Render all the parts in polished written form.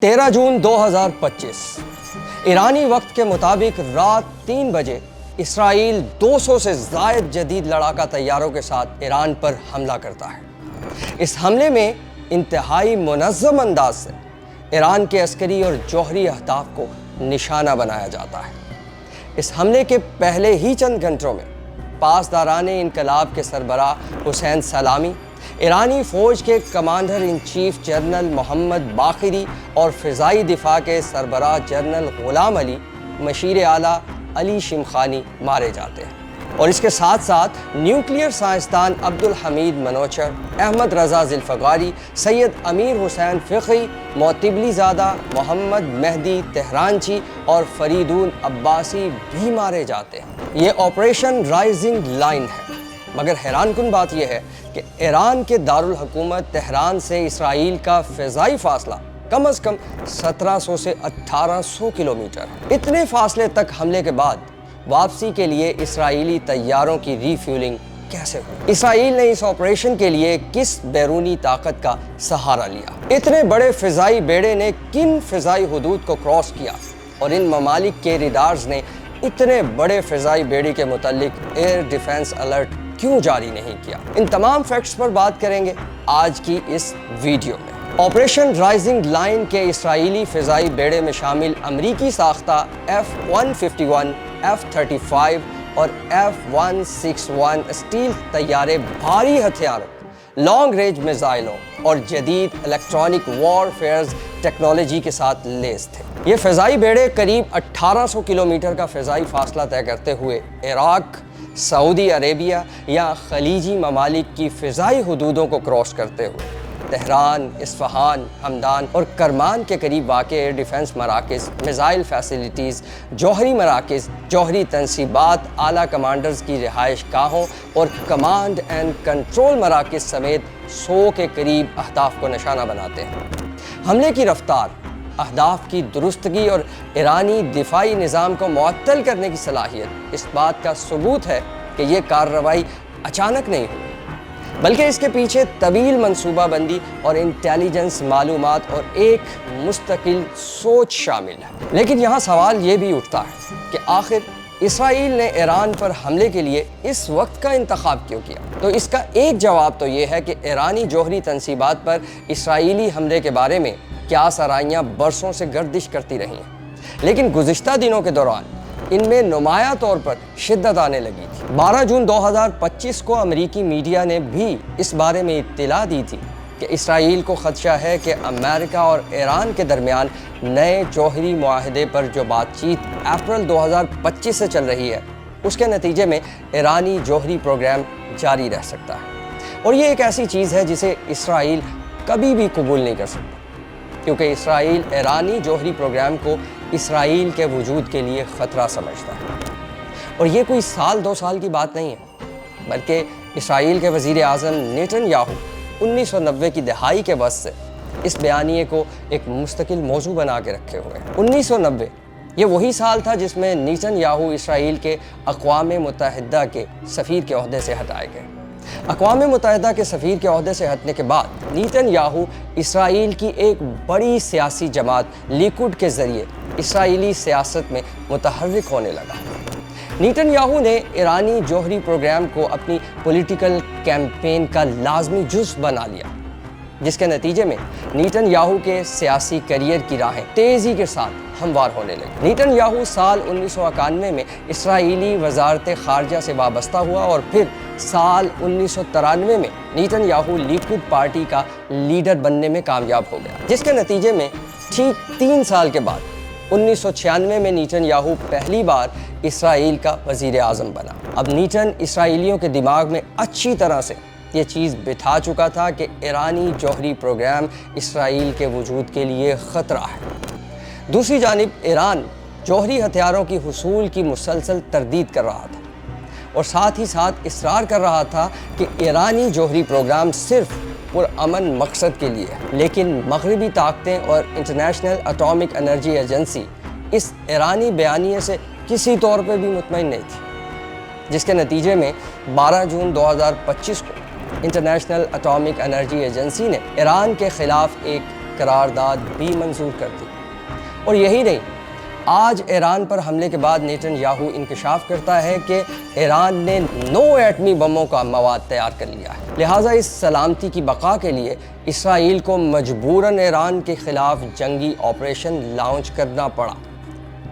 13 جون 2025 ایرانی وقت کے مطابق رات 3 بجے اسرائیل 200 سے زائد جدید لڑاکا طیاروں کے ساتھ ایران پر حملہ کرتا ہے۔ اس حملے میں انتہائی منظم انداز سے ایران کے عسکری اور جوہری اہداف کو نشانہ بنایا جاتا ہے۔ اس حملے کے پہلے ہی چند گھنٹوں میں پاسداران انقلاب کے سربراہ حسین سلامی، ایرانی فوج کے کمانڈر ان چیف جنرل محمد باقری اور فضائی دفاع کے سربراہ جنرل غلام علی مشیر اعلیٰ علی شمخانی مارے جاتے ہیں، اور اس کے ساتھ ساتھ نیوکلیئر سائنسدان عبدالحمید منوچہر، احمد رضا ذوالفقاری، سید امیر حسین فقی، معتبلی زادہ، محمد مہدی تہرانچی اور فریدون عباسی بھی مارے جاتے ہیں۔ یہ آپریشن رائزنگ لائن ہے، مگر حیران کن بات یہ ہے کہ ایران کے دارالحکومت تہران سے اسرائیل کا فضائی فاصلہ کم از کم 1700 سے 1800 کلومیٹر ہے۔ اتنے فاصلے تک حملے کے بعد واپسی کے لیے اسرائیلی طیاروں کی ری فیولنگ کیسے ہوئی؟ اسرائیل نے اس آپریشن کے لیے کس بیرونی طاقت کا سہارا لیا؟ اتنے بڑے فضائی بیڑے نے کن فضائی حدود کو کراس کیا، اور ان ممالک کے ریڈارز نے اتنے بڑے فضائی بیڑے کے متعلق ایئر ڈیفنس الرٹ کیوں جاری نہیں کیا؟ ان تمام فیکٹس پر بات کریں گے آج کی اس ویڈیو میں۔ آپریشن رائزنگ لائن کے اسرائیلی فضائی بیڑے میں شامل امریکی ساختہ F-151، F-35 اور F-161 اسٹیل طیارے بھاری ہتھیاروں، لانگ رینج میزائلوں اور جدید الیکٹرانک وارفیئرز ٹیکنالوجی کے ساتھ لیس تھے۔ یہ فضائی بیڑے قریب 1800 کلومیٹر کا فضائی فاصلہ طے کرتے ہوئے عراق، سعودی عربیہ یا خلیجی ممالک کی فضائی حدودوں کو کراس کرتے ہوئے تہران، اصفہان، ہمدان اور کرمان کے قریب واقع ایئر ڈیفنس مراکز، میزائل فیسلٹیز، جوہری مراکز، جوہری تنصیبات، اعلیٰ کمانڈرز کی رہائش گاہوں اور کمانڈ اینڈ کنٹرول مراکز سمیت 100 کے قریب اہداف کو نشانہ بناتے ہیں۔ حملے کی رفتار، اہداف کی درستگی اور ایرانی دفاعی نظام کو معطل کرنے کی صلاحیت اس بات کا ثبوت ہے کہ یہ کارروائی اچانک نہیں ہوئی، بلکہ اس کے پیچھے طویل منصوبہ بندی اور انٹیلیجنس معلومات اور ایک مستقل سوچ شامل ہے۔ لیکن یہاں سوال یہ بھی اٹھتا ہے کہ آخر اسرائیل نے ایران پر حملے کے لیے اس وقت کا انتخاب کیوں کیا؟ تو اس کا ایک جواب تو یہ ہے کہ ایرانی جوہری تنصیبات پر اسرائیلی حملے کے بارے میں کیا سرائیاں برسوں سے گردش کرتی رہی ہیں، لیکن گزشتہ دنوں کے دوران ان میں نمایاں طور پر شدت آنے لگی تھی۔ 12 جون 2025 کو امریکی میڈیا نے بھی اس بارے میں اطلاع دی تھی کہ اسرائیل کو خدشہ ہے کہ امریکہ اور ایران کے درمیان نئے جوہری معاہدے پر جو بات چیت اپریل 2025 سے چل رہی ہے، اس کے نتیجے میں ایرانی جوہری پروگرام جاری رہ سکتا ہے، اور یہ ایک ایسی چیز ہے جسے اسرائیل کبھی بھی قبول نہیں کر سکتا، کیونکہ اسرائیل ایرانی جوہری پروگرام کو اسرائیل کے وجود کے لیے خطرہ سمجھتا ہے۔ اور یہ کوئی سال 2 سال کی بات نہیں ہے، بلکہ اسرائیل کے وزیر اعظم نیتن یاہو 1990 کی دہائی کے وسط سے اس بیانیے کو ایک مستقل موضوع بنا کے رکھے ہوئے ہیں۔ 1990 یہ وہی سال تھا جس میں نیتن یاہو اسرائیل کے اقوام متحدہ کے سفیر کے عہدے سے ہٹائے گئے۔ اقوام متحدہ کے سفیر کے عہدے سے ہٹنے کے بعد نیتن یاہو اسرائیل کی ایک بڑی سیاسی جماعت لیکوڈ کے ذریعے اسرائیلی سیاست میں متحرک ہونے لگا۔ نیتن یاہو نے ایرانی جوہری پروگرام کو اپنی پولیٹیکل کیمپین کا لازمی جزو بنا لیا، جس کے نتیجے میں نیتن یاہو کے سیاسی کیریئر کی راہیں تیزی کے ساتھ ہموار ہونے لگی۔ نیتن یاہو سال 1991 میں اسرائیلی وزارت خارجہ سے وابستہ ہوا، اور پھر سال 1993 میں نیتن یاہو لیکوڈ پارٹی کا لیڈر بننے میں کامیاب ہو گیا، جس کے نتیجے میں ٹھیک 3 سال کے بعد 1996 میں نیتن یاہو پہلی بار اسرائیل کا وزیر اعظم بنا۔ اب نیتن اسرائیلیوں کے دماغ میں اچھی طرح سے یہ چیز بٹھا چکا تھا کہ ایرانی جوہری پروگرام اسرائیل کے وجود کے لیے خطرہ ہے۔ دوسری جانب ایران جوہری ہتھیاروں کی حصول کی مسلسل تردید کر رہا تھا، اور ساتھ ہی ساتھ اصرار کر رہا تھا کہ ایرانی جوہری پروگرام صرف پرامن مقصد کے لیے ہے۔ لیکن مغربی طاقتیں اور انٹرنیشنل اٹامک انرجی ایجنسی اس ایرانی بیانیے سے کسی طور پہ بھی مطمئن نہیں تھی، جس کے نتیجے میں 12 جون 2025 کو انٹرنیشنل اٹامک انرجی ایجنسی نے ایران کے خلاف ایک قرارداد بھی منظور کر دی۔ اور یہی نہیں، آج ایران پر حملے کے بعد نیتن یاہو انکشاف کرتا ہے کہ ایران نے 9 ایٹمی بموں کا مواد تیار کر لیا ہے، لہٰذا اس سلامتی کی بقا کے لیے اسرائیل کو مجبوراً ایران کے خلاف جنگی آپریشن لانچ کرنا پڑا۔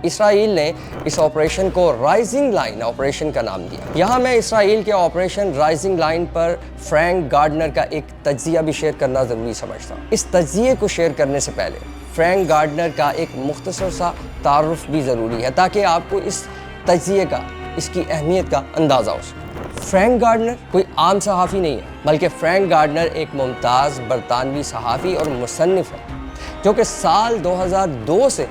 اسرائیل نے اس آپریشن کو رائزنگ لائن آپریشن کا نام دیا۔ یہاں میں اسرائیل کے آپریشن رائزنگ لائن پر فرینک گارڈنر کا ایک تجزیہ بھی شیئر کرنا ضروری سمجھتا ہوں۔ اس تجزیے کو شیئر کرنے سے پہلے فرینک گارڈنر کا ایک مختصر سا تعارف بھی ضروری ہے تاکہ آپ کو اس تجزیے کا، اس کی اہمیت کا اندازہ ہو سکے۔ فرینک گارڈنر کوئی عام صحافی نہیں ہے، بلکہ فرینک گارڈنر ایک ممتاز برطانوی صحافی اور مصنف ہے جو کہ سال 2002 سے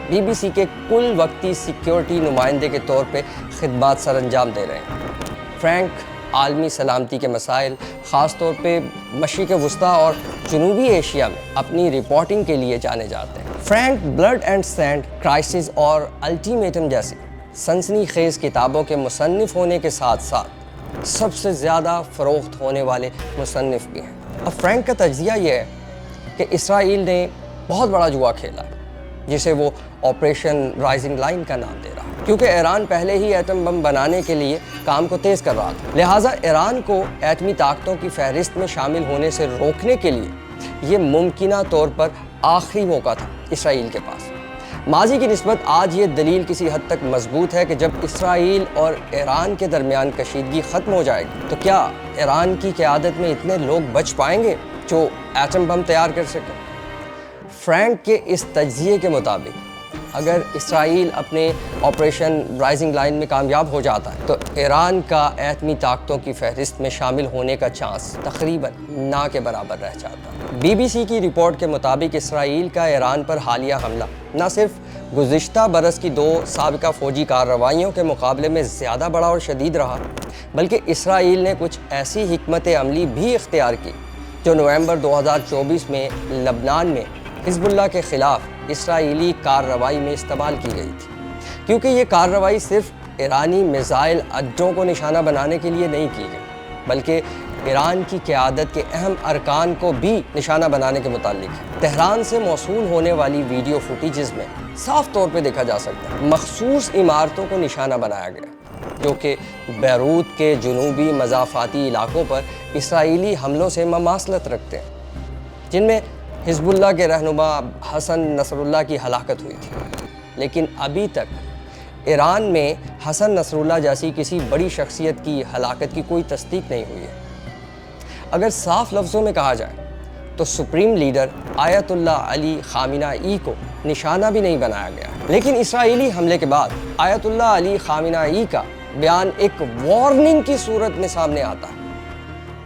بی بی سی کے کل وقتی سیکیورٹی نمائندے کے طور پہ خدمات سر انجام دے رہے ہیں۔ فرینک عالمی سلامتی کے مسائل، خاص طور پہ مشرق وسطیٰ اور جنوبی ایشیا میں اپنی رپورٹنگ کے لیے جانے جاتے ہیں۔ Frank blood and sand, crisis اور الٹیمیٹم جیسی سنسنی خیز کتابوں کے مصنف ہونے کے ساتھ ساتھ سب سے زیادہ فروخت ہونے والے مصنف بھی ہیں۔ اب فرینک کا تجزیہ یہ ہے کہ اسرائیل نے بہت بڑا جوا کھیلا ہے، جسے وہ آپریشن رائزنگ لائن کا نام دے رہا ہے، کیونکہ ایران پہلے ہی ایٹم بم بنانے کے لیے کام کو تیز کر رہا تھا، لہٰذا ایران کو ایٹمی طاقتوں کی فہرست میں شامل ہونے سے روکنے کے لیے یہ ممکنہ طور پر آخری موقع تھا اسرائیل کے پاس۔ ماضی کی نسبت آج یہ دلیل کسی حد تک مضبوط ہے کہ جب اسرائیل اور ایران کے درمیان کشیدگی ختم ہو جائے گی تو کیا ایران کی قیادت میں اتنے لوگ بچ پائیں گے جو ایٹم بم تیار کر سکیں؟ فرینک کے اس تجزیے کے مطابق اگر اسرائیل اپنے آپریشن رائزنگ لائن میں کامیاب ہو جاتا ہے تو ایران کا ایٹمی طاقتوں کی فہرست میں شامل ہونے کا چانس تقریباً نہ کے برابر رہ جاتا ہے۔ بی بی سی کی رپورٹ کے مطابق اسرائیل کا ایران پر حالیہ حملہ نہ صرف گزشتہ برس کی 2 سابقہ فوجی کارروائیوں کے مقابلے میں زیادہ بڑا اور شدید رہا، بلکہ اسرائیل نے کچھ ایسی حکمت عملی بھی اختیار کی جو نومبر 2024 میں لبنان میں حزب اللہ کے خلاف اسرائیلی کارروائی میں استعمال کی گئی تھی، کیونکہ یہ کارروائی صرف ایرانی میزائل اڈوں کو نشانہ بنانے کے لیے نہیں کی گئی، بلکہ ایران کی قیادت کے اہم ارکان کو بھی نشانہ بنانے کے متعلق ہے۔ تہران سے موصول ہونے والی ویڈیو فوٹیجز میں صاف طور پہ دیکھا جا سکتا ہے مخصوص عمارتوں کو نشانہ بنایا گیا جو کہ بیروت کے جنوبی مضافاتی علاقوں پر اسرائیلی حملوں سے مماثلت رکھتے ہیں، جن میں حزب اللہ کے رہنما حسن نصر اللہ کی ہلاکت ہوئی تھی۔ لیکن ابھی تک ایران میں حسن نصر اللہ جیسی کسی بڑی شخصیت کی ہلاکت کی کوئی تصدیق نہیں ہوئی ہے۔ اگر صاف لفظوں میں کہا جائے تو سپریم لیڈر آیت اللہ علی خامنہ ای کو نشانہ بھی نہیں بنایا گیا، لیکن اسرائیلی حملے کے بعد آیت اللہ علی خامنہ ای کا بیان ایک وارننگ کی صورت میں سامنے آتا ہے۔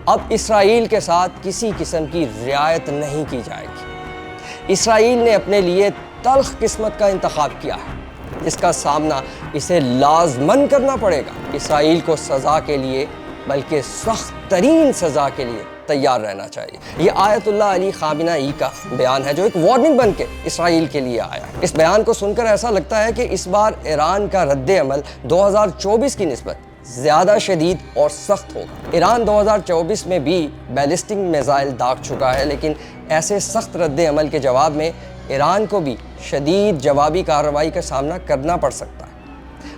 اب اسرائیل کے ساتھ کسی قسم کی رعایت نہیں کی جائے گی۔ اسرائیل نے اپنے لیے تلخ قسمت کا انتخاب کیا ہے، جس کا سامنا اسے لازماً کرنا پڑے گا۔ اسرائیل کو سزا کے لیے بلکہ سخت ترین سزا کے لیے تیار رہنا چاہیے۔ یہ آیت اللہ علی خامنہ ای کا بیان ہے جو ایک وارننگ بن کے اسرائیل کے لیے آیا ہے۔ اس بیان کو سن کر ایسا لگتا ہے کہ اس بار ایران کا رد عمل 2024 کی نسبت زیادہ شدید اور سخت ہوگا۔ ایران 2024 میں بھی بیلسٹک میزائل داغ چکا ہے، لیکن ایسے سخت رد عمل کے جواب میں ایران کو بھی شدید جوابی کارروائی کا سامنا کرنا پڑ سکتا ہے۔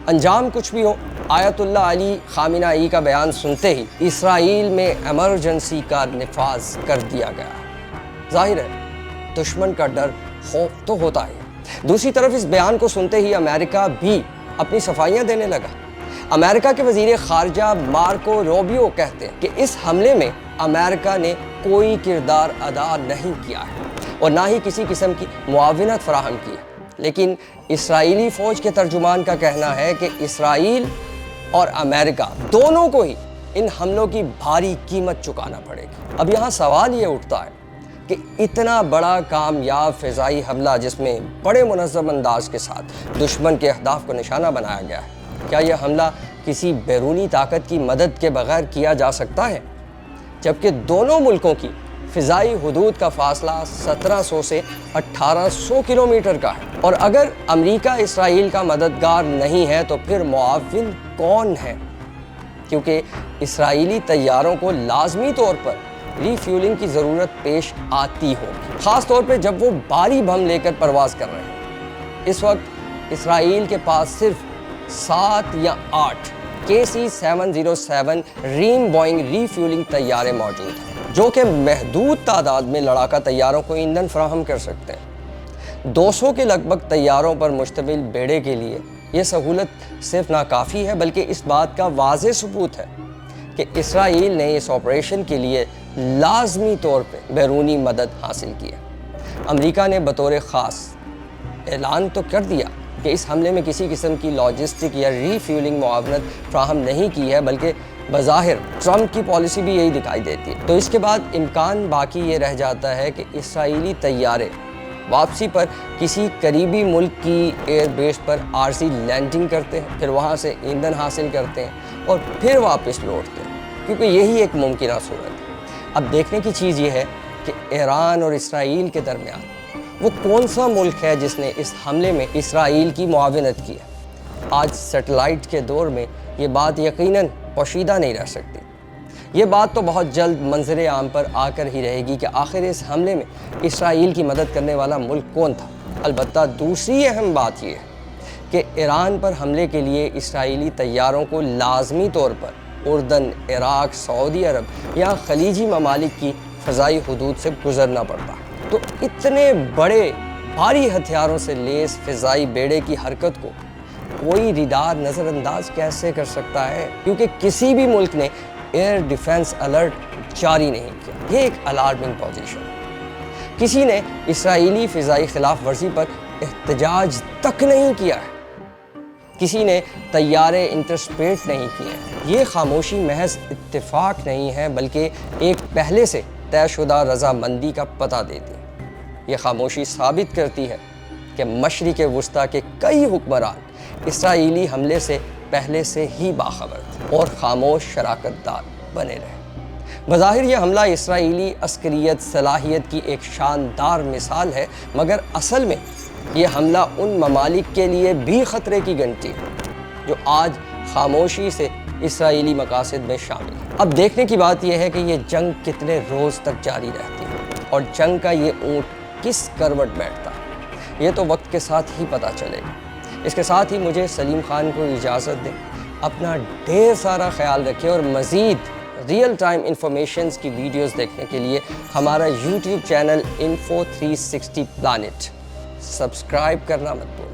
انجام کچھ بھی ہو، آیت اللہ علی خامنہ ای کا بیان سنتے ہی اسرائیل میں ایمرجنسی کا نفاذ کر دیا گیا۔ ظاہر ہے دشمن کا ڈر خوف تو ہوتا ہے۔ دوسری طرف اس بیان کو سنتے ہی امریکہ بھی اپنی صفائیاں دینے لگا۔ امریکہ کے وزیر خارجہ مارکو روبیو کہتے ہیں کہ اس حملے میں امریکہ نے کوئی کردار ادا نہیں کیا ہے اور نہ ہی کسی قسم کی معاونت فراہم کی ہے، لیکن اسرائیلی فوج کے ترجمان کا کہنا ہے کہ اسرائیل اور امریکہ دونوں کو ہی ان حملوں کی بھاری قیمت چکانا پڑے گی۔ اب یہاں سوال یہ اٹھتا ہے کہ اتنا بڑا کامیاب فضائی حملہ جس میں بڑے منظم انداز کے ساتھ دشمن کے اہداف کو نشانہ بنایا گیا ہے، کیا یہ حملہ کسی بیرونی طاقت کی مدد کے بغیر کیا جا سکتا ہے؟ جبکہ دونوں ملکوں کی فضائی حدود کا فاصلہ 1700 سے 1800 کلومیٹر کا ہے، اور اگر امریکہ اسرائیل کا مددگار نہیں ہے تو پھر معاون کون ہے؟ کیونکہ اسرائیلی طیاروں کو لازمی طور پر ری فیولنگ کی ضرورت پیش آتی ہوگی، خاص طور پہ جب وہ بھاری بم لے کر پرواز کر رہے ہیں۔ اس وقت اسرائیل کے پاس صرف 7 یا 8 KC-707 ریم بوئنگ ری فیولنگ طیارے موجود ہیں، جو کہ محدود تعداد میں لڑاکا طیاروں کو ایندھن فراہم کر سکتے ہیں۔ 200 کے لگ بھگ طیاروں پر مشتمل بیڑے کے لیے یہ سہولت صرف ناکافی ہے، بلکہ اس بات کا واضح ثبوت ہے کہ اسرائیل نے اس آپریشن کے لیے لازمی طور پہ بیرونی مدد حاصل کی ہے۔ امریکہ نے بطور خاص اعلان تو کر دیا کہ اس حملے میں کسی قسم کی لاجسٹک یا ری فیولنگ معاونت فراہم نہیں کی ہے، بلکہ بظاہر ٹرمپ کی پالیسی بھی یہی دکھائی دیتی ہے۔ تو اس کے بعد امکان باقی یہ رہ جاتا ہے کہ اسرائیلی طیارے واپسی پر کسی قریبی ملک کی ایئر بیس پر عارضی لینڈنگ کرتے ہیں، پھر وہاں سے ایندھن حاصل کرتے ہیں اور پھر واپس لوٹتے ہیں، کیونکہ یہی ایک ممکنہ صورت ہے۔ اب دیکھنے کی چیز یہ ہے کہ ایران اور اسرائیل کے درمیان وہ کون سا ملک ہے جس نے اس حملے میں اسرائیل کی معاونت کی ہے۔ آج سیٹلائٹ کے دور میں یہ بات یقیناً پوشیدہ نہیں رہ سکتی۔ یہ بات تو بہت جلد منظر عام پر آ کر ہی رہے گی کہ آخر اس حملے میں اسرائیل کی مدد کرنے والا ملک کون تھا۔ البتہ دوسری اہم بات یہ ہے کہ ایران پر حملے کے لیے اسرائیلی طیاروں کو لازمی طور پر اردن، عراق، سعودی عرب یا خلیجی ممالک کی فضائی حدود سے گزرنا پڑتا۔ تو اتنے بڑے بھاری ہتھیاروں سے لیس فضائی بیڑے کی حرکت کو کوئی ریڈار نظر انداز کیسے کر سکتا ہے، کیونکہ کسی بھی ملک نے ایئر ڈیفنس الرٹ جاری نہیں کیا۔ یہ ایک الارمنگ پوزیشن ہے۔ کسی نے اسرائیلی فضائی خلاف ورزی پر احتجاج تک نہیں کیا ہے، کسی نے طیارے انٹرسپیٹ نہیں کیے۔ یہ خاموشی محض اتفاق نہیں ہے، بلکہ ایک پہلے سے طے شدہ رضامندی کا پتہ دیتی ہے۔ یہ خاموشی ثابت کرتی ہے کہ مشرق وسطیٰ کے کئی حکمران اسرائیلی حملے سے پہلے سے ہی باخبر تھے اور خاموش شراکت دار بنے رہے۔ بظاہر یہ حملہ اسرائیلی عسکریت صلاحیت کی ایک شاندار مثال ہے، مگر اصل میں یہ حملہ ان ممالک کے لیے بھی خطرے کی گھنٹی ہے جو آج خاموشی سے اسرائیلی مقاصد میں شامل ہیں۔ اب دیکھنے کی بات یہ ہے کہ یہ جنگ کتنے روز تک جاری رہتی ہے اور جنگ کا یہ اونٹ کس کروٹ بیٹھتا ہے، یہ تو وقت کے ساتھ ہی پتہ چلے گا۔ اس کے ساتھ ہی مجھے سلیم خان کو اجازت دیں۔ اپنا ڈھیر سارا خیال رکھیں اور مزید ریئل ٹائم انفارمیشنز کی ویڈیوز دیکھنے کے لیے ہمارا YouTube channel Info 360 Planet subscribe کرنا مت بھولیں۔